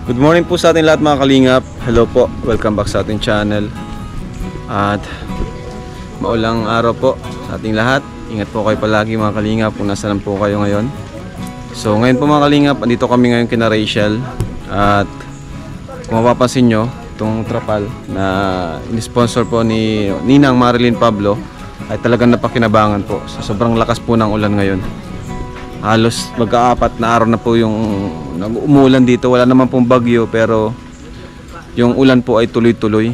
Good morning po sa ating lahat mga kalingap. Hello po, welcome back sa ating channel. At maulang araw po sa ating lahat. Ingat po kayo palagi mga kalingap kung nasaan po kayo ngayon. So ngayon po mga kalingap, andito kami ngayon kina Rachel. At kung mapapansin nyo, itong trapal na in-sponsor po ni Ninang Marilyn Pablo ay talagang napakinabangan po. Sa sobrang lakas po ng ulan ngayon. Halos magka-4 na araw na po yung umuulan dito. Wala naman pong bagyo pero yung ulan po ay tuloy-tuloy.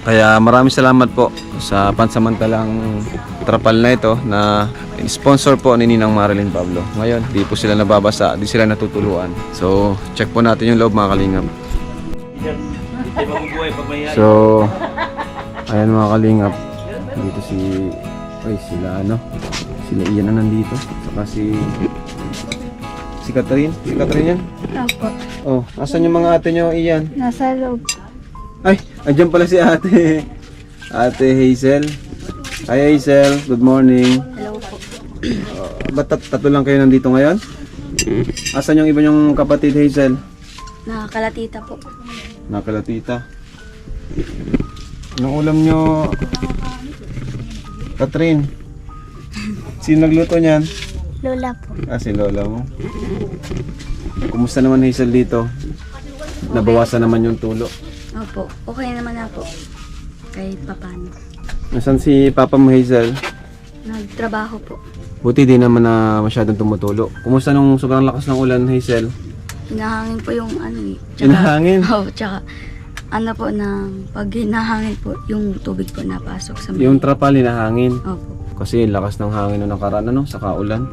Kaya maraming salamat po sa pansamantalang trapal na ito na sponsor po ni Ninang Marilyn Pablo. Ngayon, di po sila nababasa, di sila natutuluan. So, check po natin yung loob mga kalingap. So, ayan mga kalingap. Dito sila Ian na nandito. Saka si Catherine. Si Catherine yan? Opo. Oh, asan yung mga ate nyo, Ian? Nasa loob. Ay, andyan pala si ate. Ate Hazel. Hi Hazel, good morning. Hello po. Ba't tatlo lang kayo nandito ngayon? Asan yung iba yung kapatid Hazel? Nakalatita po. Nakalatita. Anong ulam nyo, Catherine? Sino nagluto niyan? Lola po. Ah, si Lola mo. Kumusta naman Hazel dito? Nabawasan naman yung tulo. Opo. Okay naman na po. Kahit papano. Nasaan si Papa mo Hazel? Nagtrabaho po. Buti di naman na masyadong tumutulo. Kumusta nung sobrang lakas ng ulan Hazel? Hinahangin po yung ano eh. Hinahangin? Oo, tsaka ano po na pag hinahangin po yung tubig po napasok sa Yung trapal hinahangin. Opo. Kasi lakas ng hangin nung nakaraan saka ulan.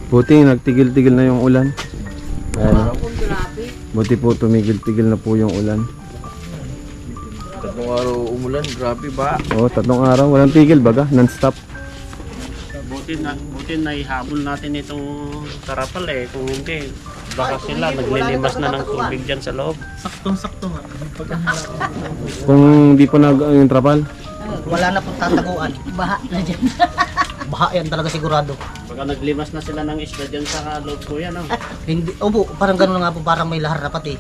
Buti nagtigil-tigil na yung ulan. Ayan. Buti po tumigil-tigil na po yung ulan. 3 araw umulan, grabe ba? Oo, 3 araw. Walang tigil baga, non-stop. Buti na ihabol natin itong tarapal eh. Kung hindi, baka sila naglilimas na ng tubig dyan sa loob. Saktong-sakto nga. Kung di po yung trapal. Wala na pong tataguan. Baha na dyan. Baha yan talaga sigurado. Baka naglimas na sila ng isda dyan sa loob ko yan. Oh. Hindi, opo, parang gano'n nga po, parang may lahar na pati.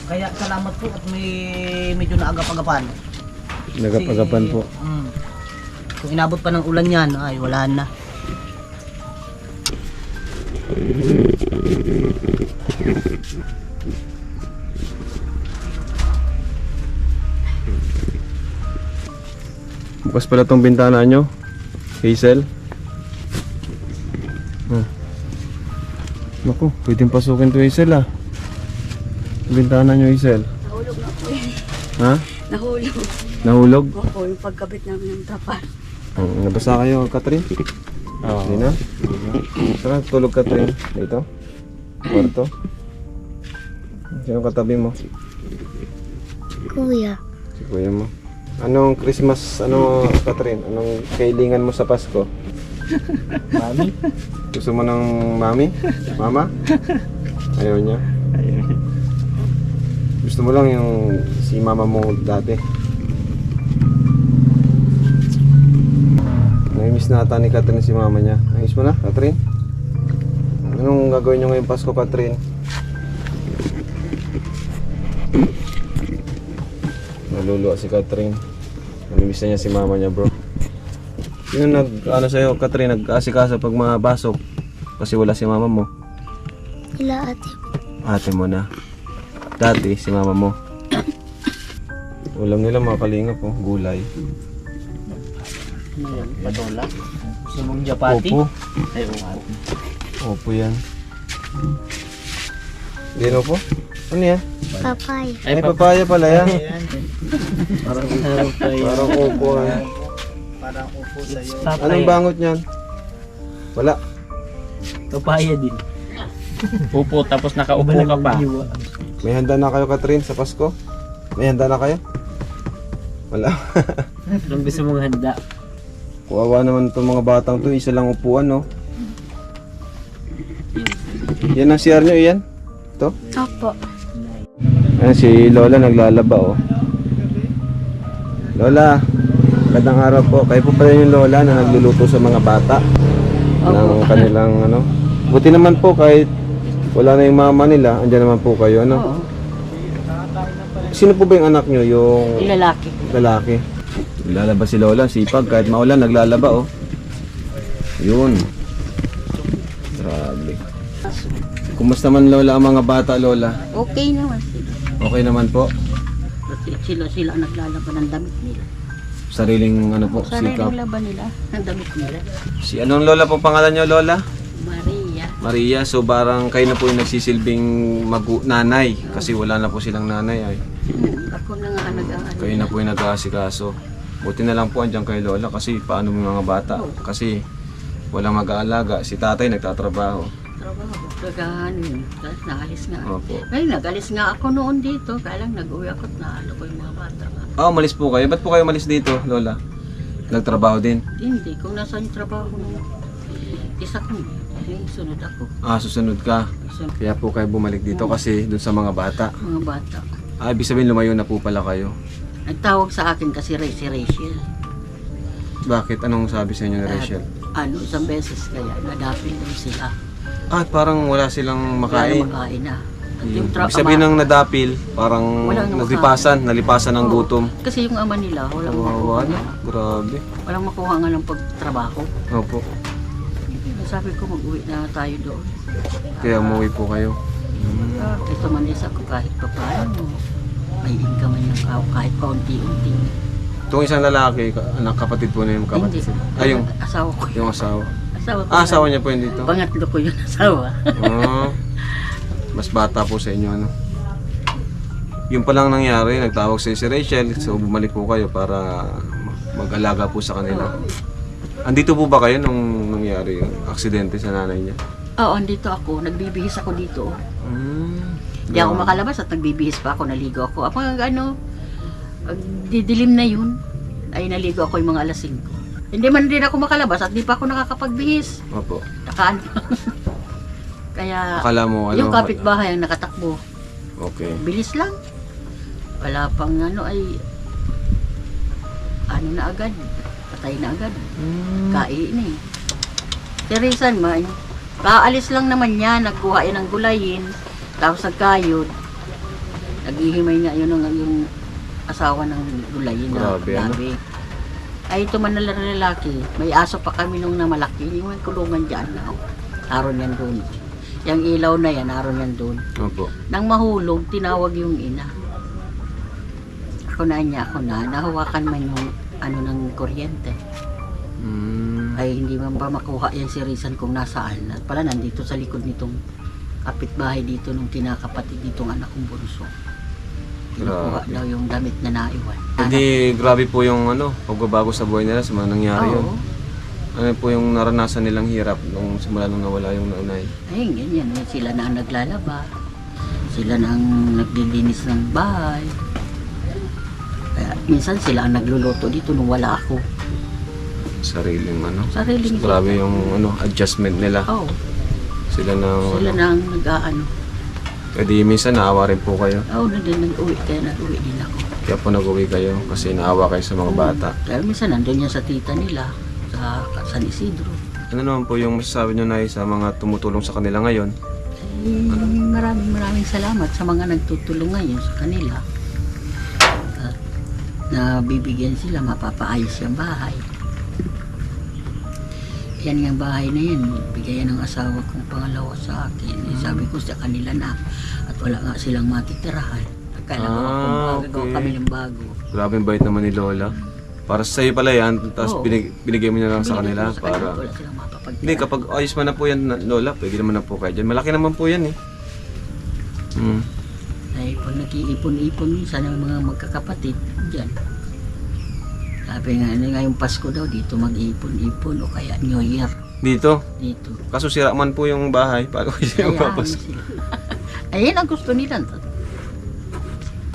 Kaya salamat po at may medyo naagap-agapan. Nagapagapan po. Kung inabot pa ng ulan yan, ay wala na. Bukas pala tong bintana nyo, Hazel. Naku, pwedeng pasukin to Hazel Bintana nyo Hazel. Nahulog na po yan. Ha? Nahulog. Nahulog? Opo, yung pagkabit namin ng trapal. Nabasa kayo, Catherine? Oo. Hindi na? Tara, tulog Catherine. Dito? Kwarto? Sino katabi mo? Kuya. Si kuya mo. Anong Christmas, Catherine? Anong kailingan mo sa Pasko? Mami? Gusto mo ng mami? Mama? Ayaw niya? Gusto mo lang yung si mama mo dati? Nami-miss na ata ni Catherine si mama niya. Namiss mo na, Catherine? Anong gagawin niyo ngayong Pasko, Catherine? Naluluwa si Catherine. Nami-miss na niya si mama niya, bro. Sino sa'yo, Catherine, nag-asikaso pag mabasok? Kasi wala si mama mo. Ila ate. Ate mo na. Dati, si mama mo. Ulam nila mga kalingap po, gulay. Ano yan? Patola? Gusto mong japati? Opo. Ay, oo. Opo yan. Dino po? Ano yan? Papay. Ay, papaya pala yan. Parang papaya. Parang opo yan. Parang upo sa'yo. Anong bangot niyan? Wala. Papaya din. Upo tapos nakaupo ka pa. May handa na kayo, Catherine, sa Pasko? May handa na kayo? Wala. Anong gusto mong handa? Kuwawa naman itong mga batang to. Isa lang upuan, no? Yan ang CR nyo, iyan? Ito? Opo. Ayan, si Lola naglalaba, oh. Lola, magandang araw po. Kayo po pala yung Lola na nagluluto sa mga bata ng kanilang Buti naman po kahit Wala na yung mama nila, andyan naman po kayo, ano? Oo. Sino po ba yung anak nyo? Yung Lalaki. lalaki? Naglalaba si Lola, sipag. Kahit maulan, naglalaba, oh. Yun. Grabe. Kumusta man, Lola, ang mga bata, Lola? Okay naman sila. Okay naman po. Sila naglalaban ng damit nila. Sariling, ano po, sikap. Sariling laban nila, ng damit nila. Si anong Lola po pangalan nyo, Lola? Maria. Maria. So, parang kayo na po yung nagsisilbing nanay. Kasi wala na po silang nanay, ay. Ako na nga nag-aano. Kayo na po yung nag-aasikaso. Buti na lang po andyan kay Lola kasi paano mo yung mga bata? Kasi walang mag-aalaga. Si tatay nagtatrabaho. Trabaho. Nag-aano yun. Tapos naalis nga. Opo. Ay, nag-alis nga ako noon dito. Kaya lang nag-uwi ako at naano ko yung mga bata nga. Ah, umalis po kayo. Ba't po kayo umalis dito, Lola? Nagtrabaho din? Hindi, kung nasaan yung trabaho nung isa ko, sunod ako. Ah, susunod ka. Sunod Kaya po kayo bumalik dito kasi dun sa mga bata. mga bata. Ah, ibig sabihin lumayo na po pala kayo. Nagtawag sa akin kasi si Rachel. Bakit? Anong sabi sa inyo ni Rachel? Ano, isang beses kaya nadapil daw sila. Ah, parang wala silang makain. Wala makain na. At Ibig ama- sabihin ng nadapil, parang Walang nalipasan ng Oo. gutom. Kasi yung ama nila, walang Kawawa makuha na. nga. Grabe. Walang makuha nga ng pagtrabaho. Opo. Sabi ko, mag-uwi na tayo doon. Kaya umuwi po kayo. Ito man isa ko kahit pa paano. May income man yung kahit pa unti-unti. Itong isang lalaki, anak kapatid po na yung kapatid. Hindi. Ah, yung Asawa ko yun. yung asawa. Asawa ko. Ah, yun. asawa niya po yun dito. Pangatlo ko yun asawa. Ah, mas bata po sa inyo, ano? Yung palang nangyari, nagtawag sa si Rachel, so bumalik po kayo para mag-alaga po sa kanila. Andito po ba kayo nung nangyari yung aksidente sa nanay niya? Oo, andito ako. Nagbibihis ako dito. Hindi Ah. ako makalabas at nagbibihis pa ako. Naligo ako. Ako ano, didilim na yun. Ay naligo ako yung mga alas 5. Hindi man din ako makalabas at di pa ako nakakapagbihis. Opo. Nakaan. Kaya Akala mo, ano? yung kapitbahay ang nakatakbo. Okay. Bilis lang. Wala pang ano ay ano na agad. Patay na agad. Kain eh. Terisan man, kaalis lang naman niya, nagkuha yan ng gulayin, tapos nagkayod. Naghihimay nga yun yung asawa ng gulayin na Grabe, ano? gabi. Ay ito man na lalaki, may aso pa kami nung na malaki, yung may kulungan dyan na. Aron yan doon. Yung ilaw na yan, aron yan doon. Opo. Nang mahulog, tinawag yung ina. Ako na, nahawakan man yung ano ng kuryente. Ay hindi man ba makuha yan si Rizan kung nasaan. At pala nandito sa likod nitong kapitbahay dito nung kinakapatid nitong anak kong bunso. Nakuha Grabe. daw yung damit na naiwan. Hindi, grabe po yung ano, pagbabago sa buhay nila sa mga nangyari yun. Oo. Ano po yung naranasan nilang hirap nung simula nung nawala yung nanay. Ay, ganyan. Sila na ang naglalaba. Sila na ang naglilinis ng bahay. Kaya minsan sila ang nagluluto dito nung wala ako. Sariling ano. Sariling Grabe yung ano, adjustment nila. Oo. Sila na Sila ano. na ang nag-aano. Pwede minsan naawa rin po kayo. Oo, nag-uwi. Kaya nag-uwi din ako. Kaya po nag-uwi kayo kasi naawa kayo sa mga bata. Kaya minsan nandun yan sa tita nila. Sa San Isidro. Ano naman po yung masasabi nyo na sa mga tumutulong sa kanila ngayon? Maraming salamat sa mga nagtutulong ngayon sa kanila. At nabibigyan sila, mapapaayos yung bahay. Yan yung bahay na yan, bigayan ng asawa kong pangalawa sa akin. Sabi ko sa kanila na, at wala nga silang matitirahan. Akala ko okay. kami ng bago. Grabe yung bait naman ni Lola. Para sa iyo pala yan, tapos Oo. binigay mo na lang sa kanila Binigay ko para... wala silang mapapagtirahan. Hindi, kapag ayos man na po yan, Lola, pwede naman na po kayo dyan. Malaki naman po yan eh. Ay, pag nag-iipon-ipon minsan ng mga magkakapatid, dyan. Sabi nga, ngayong Pasko daw, dito mag-iipon-ipon o kaya New Year, Dito, dito. kaso sira man po yung bahay, paano kayo siya Hayaan magpapasko? sila. Ayun ang gusto nila.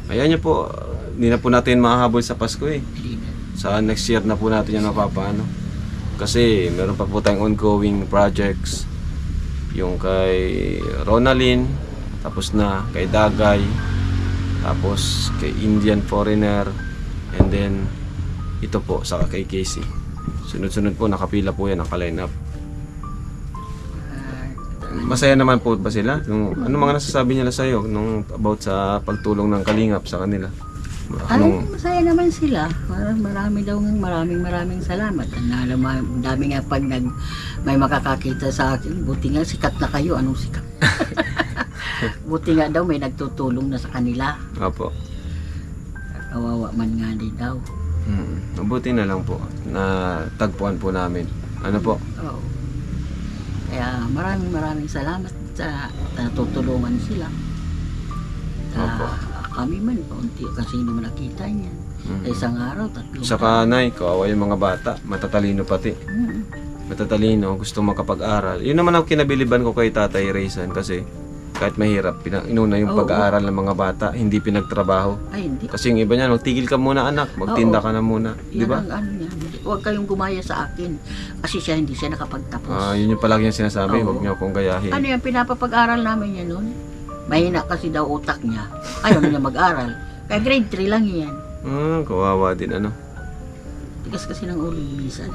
Ayan niyo po, hindi na po natin makahabol sa Pasko eh. Hindi na. Sa next year na po natin yan mapapaano. Kasi meron pa po tayong ongoing projects. Yung kay Ronalyn, tapos na kay Dagay, tapos kay Indian Foreigner, and then ito po, saka kay Casey. Sunod-sunod po, nakapila po yan, naka-line up. masaya naman po ba sila? Ano mga nasasabi nila sa'yo nung about sa pagtulong ng Kalingap sa kanila? Ay, masaya naman sila. Maraming salamat. Ang dami nga pag may makakakita sa akin, buti nga sikat na kayo. Anong sikat? Buti nga daw may nagtutulong na sa kanila. Opo. Kawawa man nga din daw. Mabuti na lang po na tagpuan po namin. Ano po? Oo. Kaya maraming salamat sa natutulungan sila. Opo. Kami man, paunti kasi naman nakita niya. Sa isang araw, 3. Sa kanay, kawawa yung mga bata, matatalino pati. Matatalino, gusto makapag-aral. Yun naman ang kinabiliban ko kay Tatay Raysan kasi kahit mahirap, inuna yung pag-aaral ng mga bata, hindi pinagtrabaho. Ay, hindi. Kasi yung iba niyan, magtigil ka muna anak, magtinda ka na muna. Di ba? Yan ang ano niya. Huwag kayong gumaya sa akin. Kasi hindi siya nakapagtapos. Yun yung palagi yung sinasabi, Oo. huwag niyo akong gayahin. Ano yan, pinapapag-aral namin yan noon. Mahina kasi daw utak niya. Ayaw na niya mag-aral. Kaya grade 3 lang yan. Kawawa din ano. Tigas kasi ng ulo minsan.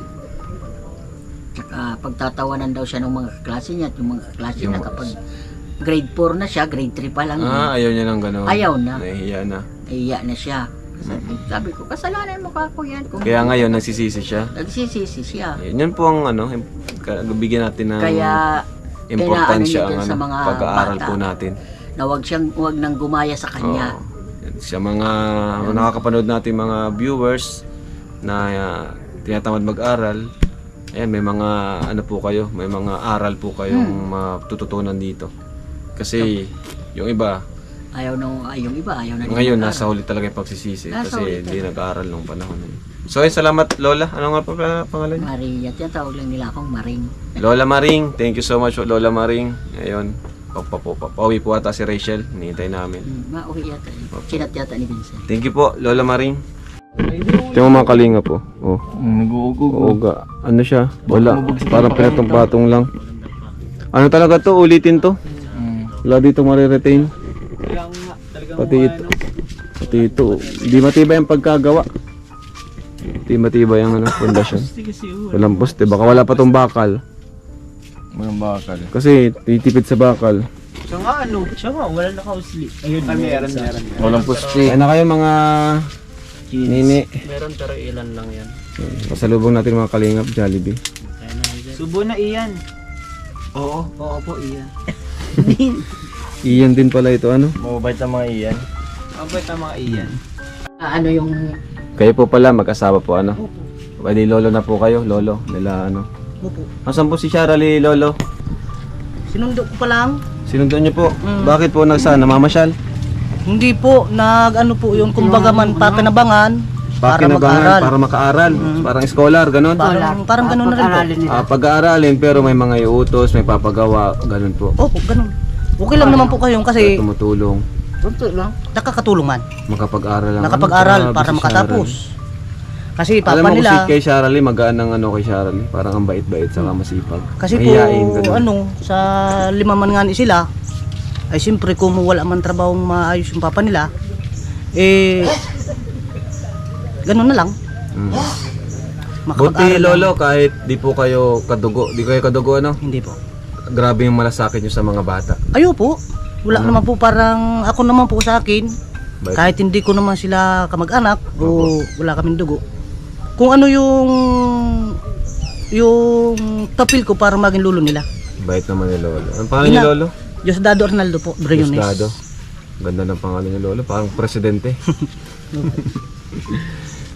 Tsaka pagtatawanan daw siya ng mga klase niya at yung mga klase Yung na kapag grade 4 na siya, grade 3 pa lang. Ayaw niya ng gano'n. Ayaw na. Nahihiya na. Iiyak na siya. Sabi ko, kasalanan mo ka ako yan. Kung Kaya ngayon, nagsisisi siya. nagsisisi siya. Yan po ang ano, bigyan natin ng Kaya importansya kailangan niya ang dyan sa mga pag-aaral bata. po natin. na wag nang gumaya sa kanya. Oo. Yan, sa mga nakakapanood natin mga viewers na tinatamad mag-aral, ayan, may mga ano po kayo, may mga aral po kayong matututunan dito. Kasi yung iba, Yung iba ayaw na din ngayon mag-aral. nasa huli talaga yung pagsisisi Nasa kasi huli hindi nag-aaral nung panahon na yun. So salamat Lola. Ano nga pa pangalan niya? Maria, tawag lang nila akong Maring. Lola Maring. Thank you so much Lola Maring. Ngayon, pauwi po ata si Rachel. Hinihintay namin. Mauwi yata. Chinat yata ni Vincent. Thank you po Lola Maring. Ito yung mga kalinga po. Oh. Nag-uugog. Ano siya? Wala. Parang pinatong-patong lang. Ano talaga to? Ulitin to? Wala dito mariretain. Pati ito. Hindi matibay ang pagkagawa. Hindi matibay ang ano, pundasyon. Walang poste. Baka wala pa tong bakal. Walang bakal. Kasi titipid sa bakal. Siya nga, wala naka-usli. Ayun, meron. Walang poste. Ay na kayo mga nini. Meron pero ilan lang yan. Pasalubong natin mga kalingap, Jollibee. Kaya na dyan. Subo na iyan. Oo po, iyan. Iyan din pala ito, ano? Mababait ang mga iyan. Mababait ang mga iyan. Ano yung Kayo po pala, mag-asawa po, ano? Pwede lolo na po kayo, lolo. Nila, ano? Opo. Asan po si Shirley, lolo? Sinundo ko pa lang. Sinundo niyo po. Bakit po namamasyal? Hindi po, nag-ano po yung kumbaga man papanabangan para mag-aral. Para makaaral. Parang scholar, ganun. Parang ganun na rin po. Pag-aaralin, pero may mga iutos, may papagawa, ganun po. Opo, ganun. Okay lang naman po kayong kasi Tumutulong, nakakatulong man. makapag-aral lang. Nakapag-aral Grabe para si makatapos. Kasi Shirley. papa Alam mo nila, si kay Shirley, magaan ang ano kay Shirley. Parang ang bait-bait, saka masipag. kasi po Mahiyain, ganun. sa 5 man nga ni sila, ay siyempre kung wala man trabaho maayos yung papa nila, ganun na lang. Buti Makapag-aral lang. lolo, kahit di po kayo kadugo, ano? Hindi po. Grabe yung malasakit nyo sa mga bata. Ayo po. Wala naman po, parang ako naman po sa akin. Bait. Kahit hindi ko naman sila kamag-anak o wala kaming dugo. Kung ano yung tapil ko para maging lolo nila. Bait naman ni lolo. Ang pangalan ni lolo? Diosdado Arnaldo po, Briones. Diosdado. Ganda ng pangalan ni lolo, parang presidente.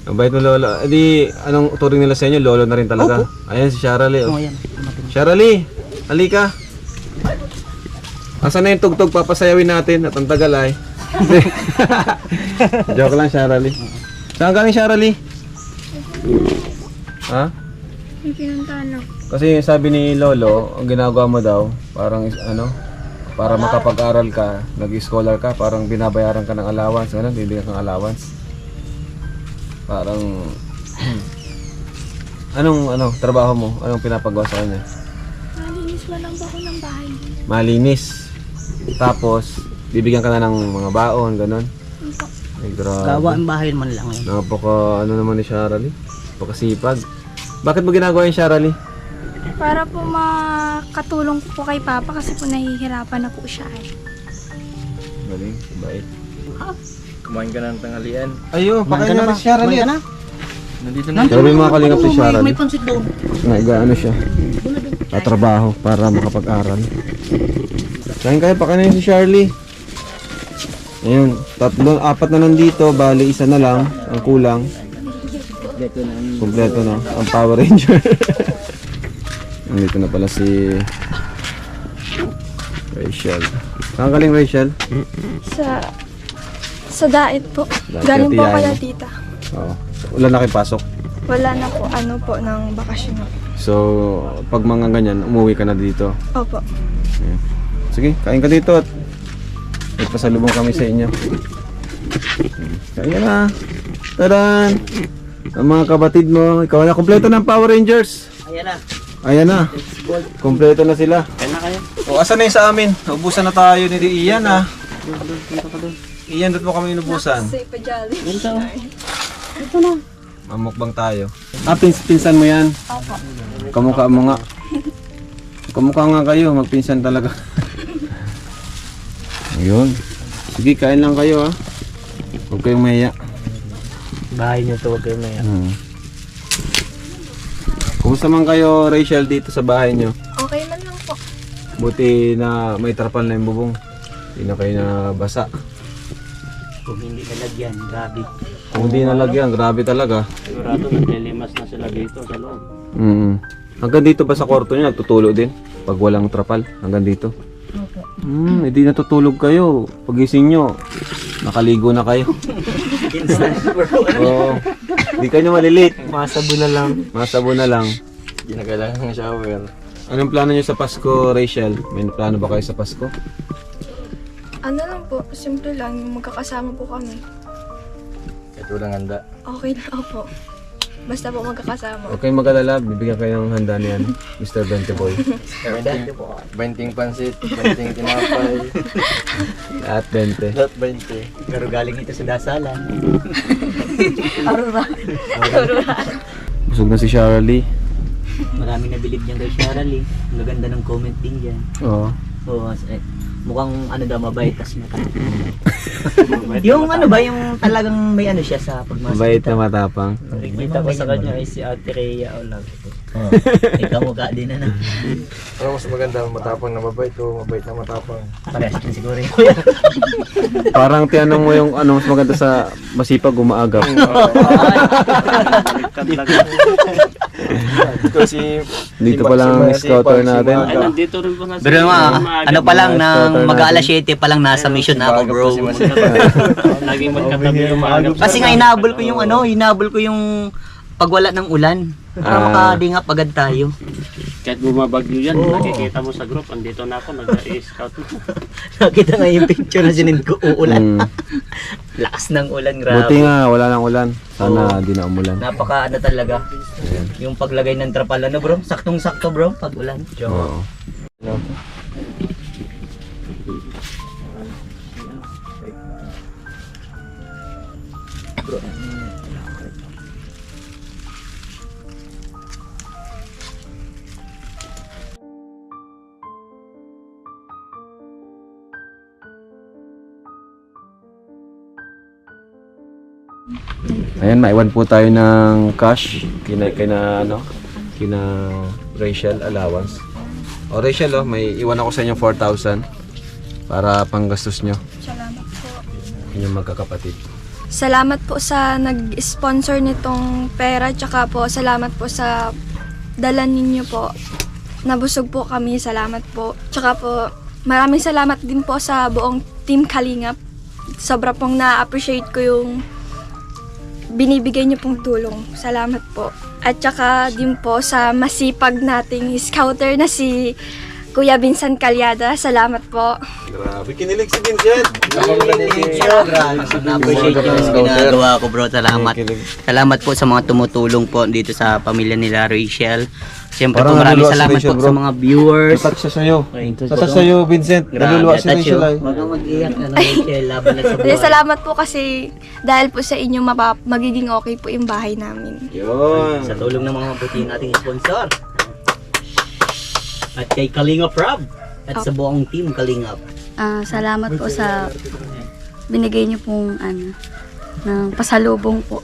Ang bait mo lolo. Edi, anong turing nila sa inyo? Lolo na rin talaga. Ayan si Shirley. Oh, Oh. ayan. Shirley, halika. Asan na yung tugtog? Papasayawin natin at ang tagal ay. Joke lang, Shirley. Saan galing, Shirley? Ha? May pinuntahan ako. Kasi sabi ni Lolo, ang ginagawa mo daw, parang ano, para makapag-aral ka, nag-scholar ka, parang binabayaran ka ng allowance, ano, bibigyan kang allowance. Parang, anong trabaho mo? Anong pinapagawa sa kanya? Malinis man lang ba ako ng bahay? Malinis. Tapos, bibigyan ka na ng mga baon, ganon. Ay, grabe. Gawa ang bahay man lang yun. Napaka, ano naman ni Shirley? Napakasipag. Bakit mo ginagawa yung Shirley? Para po makatulong po kay Papa kasi po nahihirapan na po siya. Galing, bait. Kumain ka ng tanghalian. Ayo, pakain na si Sharon yan. Nandito na. Sabi mga kalingap si Sharon. May pansit doon. Nag-ano siya. Tatrabaho para makapag-aral. Kain kayo, pakain na si Charlie. Ayun, 4, 4 na nandito, bali isa na lang ang kulang. Kompleto na ang Power Ranger. Nandito na pala si Rachel. Saan galing Rachel? Sa diet po. Diet, Galing po tiyahin. kaya tita. Oo. Wala na kayo pasok. Wala na po ano po ng bakasyon. So, pag mga ganyan, umuwi ka na dito. Opo. Ayan. Sige, kain ka dito at may pasalubong kami sa inyo. Kain ka na. Taran! Ang mga kabatid mo, ikaw na kompleto ng Power Rangers. Ayan na. Ayan na. Kompleto na sila. Kaya na kayo. O, asan na yung sa amin? Naubusan na tayo ni Ian ah. Ian, doon mo kami inubusan. Say pa jolly. Mamukbang tayo. Ah, pinsan mo yan? Opo. Kamukha mo nga. Kamukha nga kayo, magpinsan talaga. Ayun. Sige, kain lang kayo ah. Huwag kayong mahiya. Bahay niyo to, wag kayo na yan. Kumusta man kayo, Rachel, dito sa bahay nyo? Okay man lang po. Buti na may trapal na yung bubong. Hindi na kayo nabasa. Kung hindi nalagyan, grabe. Kung hindi nalagyan, grabe talaga. Sigurado naglilimas na sila dito sa loob. Hanggang dito ba sa kwarto nyo, nagtutulo din? Pag walang trapal, hanggang dito? Hindi natutulog kayo. Pagising nyo, nakaligo na kayo. Oo. Hindi kayo malilate. Masabo na lang. Masabo na lang. Hindi na kailangan ng shower. Anong plano nyo sa Pasko, Rachel? May plano ba kayo sa Pasko? Ano lang po, simple lang yung magkakasama po kami. Kahit walang handa. Okay na po. Basta po magkakasama. Huwag kayong mag-alala, bibigyan kayo ng handa niyan, Mr. Bente Boy. 20 pansit, 20 tinapay. At 20. Lahat 20. Pero galing ito sa dasalan. Busog na si Charlie. Maraming nabilib niyan kay Shirley. Ang gaganda ng comment din dyan. Oo. Oo, mukhang ano daw mabait tas yung ano ba yung talagang may ano siya sa pagmasok. Mabait na matapang. Nakikita ko sa kanya ay si Ate Rhea o lang. Oh, ikaw mukha din na. Ano mas maganda, matapang na mabait o mabait na matapang? Parehas din siguro yun. Parang tinanong mo yung ano mas maganda sa masipag umaagap. Kasi Dito pa lang ang scouter natin. Ay, nandito rin po nga Pero ano pa lang nang mag-aalas 7 pa lang nasa mission na ako, bro. Laging magkatabi yung maaga. Kasi nga hinabol ko yung pag wala ng ulan para makadingap agad tayo. Kahit bumabagyo yan, nakikita mo sa group, andito na ako, nag-i-scout. Nakita nga yung picture na sinend ko, uulan. Lakas ng ulan, grabe. Buti nga wala nang ulan. Sana di na umulan. Napaka ano talaga. Yung paglagay ng trapal ano bro, saktong-sakto bro pag ulan. Oo. Ayan, maiwan po tayo ng cash kina Rachel allowance. O Rachel, may iwan ako sa inyo 4,000 para panggastos nyo. Salamat po. Inyong magkakapatid. Salamat po sa nag-sponsor nitong pera. Tsaka po, salamat po sa dala ninyo po. Nabusog po kami. Salamat po. Tsaka po, maraming salamat din po sa buong Team Kalingap. Sobra pong na-appreciate ko yung binibigay niyo pong tulong. Salamat po. At saka din po sa masipag nating scouter na si Kuya Vincent Calyada. Salamat po. Grabe, kinilig si Vincent! Na-appreciate yung ginagawa ko bro. Salamat. Salamat po sa mga tumutulong po dito sa pamilya nila Rachel. Siyempre po Parang maraming naluluwa si salamat Rachel, po bro. sa mga viewers. Tatak siya sa'yo. Tatak sa'yo, Vincent. Naluluwa si Rachel ay. Huwag kang mag-iyak na Rachel. Laban na sa Kaya buhay. salamat po kasi dahil po sa inyo magiging okay po yung bahay namin. Yun. Sa tulong ng mga mabuti nating sponsor. At kay Kalingap Rob. At sa buong team Kalingap. Salamat po sa binigay niyo pong ng pasalubong po.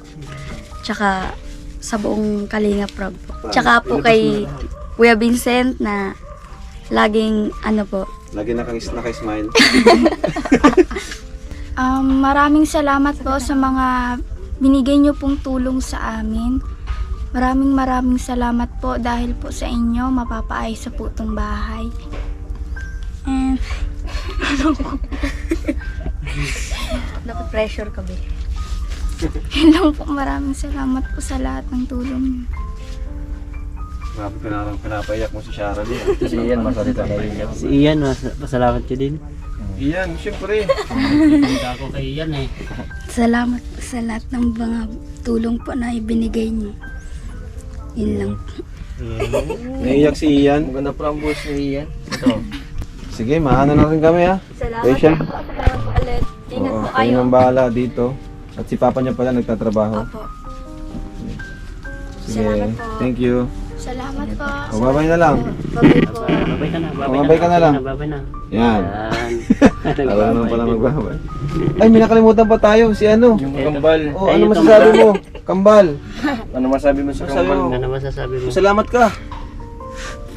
Tsaka sa buong Kalingap Rob po. Tsaka po kay Kuya Vincent na laging Lagi naka-smile. Maraming salamat po sa mga binigay niyo pong tulong sa amin. Maraming salamat po dahil po sa inyo mapapaayos sa po itong bahay. And dapat pressure ka ba? yun lang po, maraming salamat po sa lahat ng tulong niyo. Grabe ka na pinapayak mo si Shara din. Si Ian, masalita na rin. Si Ian, masalamat ka din. Iyan, syempre. Hindi ako kay Ian eh. Salamat po sa lahat ng mga tulong po na ibinigay niyo. Yun lang po. Naiyak si Ian. Maganda pa ang boss ni Ian. Sige, maano na rin kami ha. Salamat Rachel? po. Salamat po ulit. Ingat Oo, po kayo kayo. nang bahala dito. At si Papa niya pala nagtatrabaho. Opo. Sige, Salamat po. thank you. Salamat po. O, babay na lang. Babay po. Babay ka na. Babay ka na lang. Babay na. Yan. Yan. Alam naman pala magbabay. Ay, may nakalimutan pa tayo. Si ano? Yung kambal. Oh, ano masasabi mo? Kambal. Ano masabi mo sa Masasabi kambal? mo? Ano masasabi mo? Salamat ka.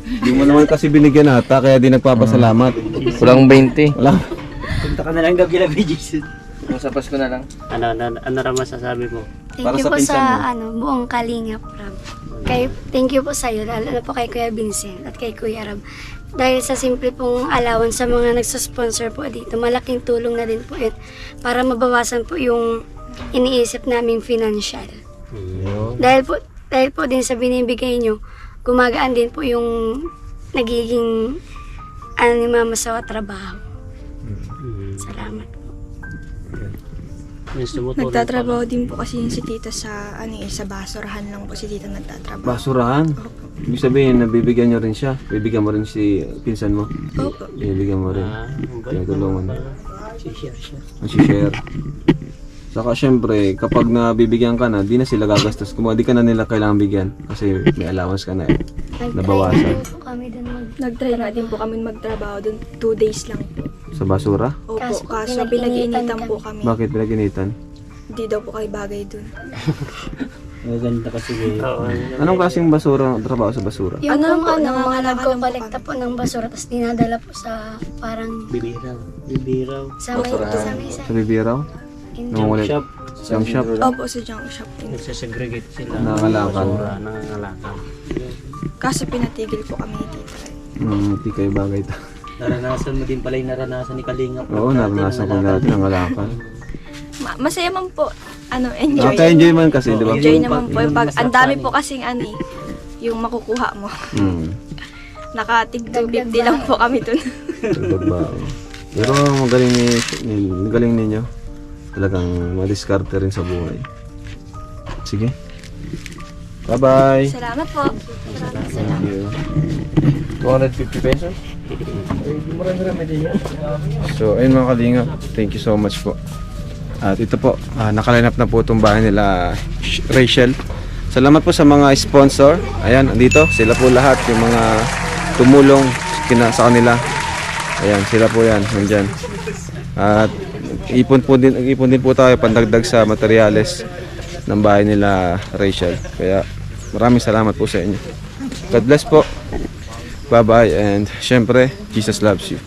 Hindi mo naman kasi binigyan ata, kaya di nagpapasalamat. Kulang 20. Wala. Punta ka na lang gabi Jason. Kung sa Pasko na lang. Ano ra masasabi mo? Thank Para you sa po pinsan sa buong Kalingap Rab. Thank you po sa iyo, lalo na po kay Kuya Vincent at kay Kuya Rab. Dahil sa simple pong allowance sa mga nagsasponsor po dito, malaking tulong na din po yun para mabawasan po yung iniisip naming financial. Dahil po din sa binibigay nyo, gumagaan din po yung nagiging ni Mama sa trabaho. Salamat. Yung sumutulong Nagtatrabaho din po kasi yung si tita sa sa basurahan lang po si tita nagtatrabaho. Basurahan. Ibig sabihin, nabibigyan nyo rin siya. Bibigyan mo rin si pinsan mo. Opo. Bibigyan mo rin. Tinutulungan. Share. Saka syempre, kapag nabibigyan ka na, di na sila gagastos. Kung di ka na nila kailangan bigyan. Kasi may allowance ka na eh. Nabawasan. Po kami din Nag-try na din po kami magtrabaho doon. 2 days lang po. Sa basura? Opo, Kaso kaso pinag-initan pinag-initan po kami. Bakit pinag-initan? Hindi daw po kayo bagay doon. Maganda kasi Anong klaseng basura, trabaho sa basura? Yung Ano mga po, nangangalakal nagko-kolekta po ng basura tapos dinadala po sa parang Bibiraw. sa may Sa bibiraw? Nangungulit? Shop. Yung shop? Opo, sa junk shop din. Nagsasegregate sila. Nangangalakal. Basura, nangangalakal. Kaso pinatigil po kami ni tita. Hindi kayo bagay to. Naranasan mo din pala yung naranasan ni Kalingap. Oo, naranasan ko dati ng alakal. Masaya man po. Enjoy. Nakaka-enjoy man kasi, di ba? Enjoy naman po. Pag, ang dami po kasing yung makukuha mo. Nakatig 250 lang po kami dun. Pero magaling ninyo. Talagang madiskarte rin sa buhay. Sige. Bye-bye. Salamat po. Thank you. 250 pesos? Ay, marami din yan. So, ayun mga kalinga. Thank you so much po. At ito po, nakaline up na po itong bahay nila Rachel. Salamat po sa mga sponsor. Ayan, andito. Sila po lahat. Yung mga tumulong sa kanila. Ayan, sila po yan. Nandyan. At ipon din po tayo pandagdag sa materyales ng bahay nila Rachel. Kaya maraming salamat po sa inyo. God bless po. Bye-bye and syempre, Jesus loves you.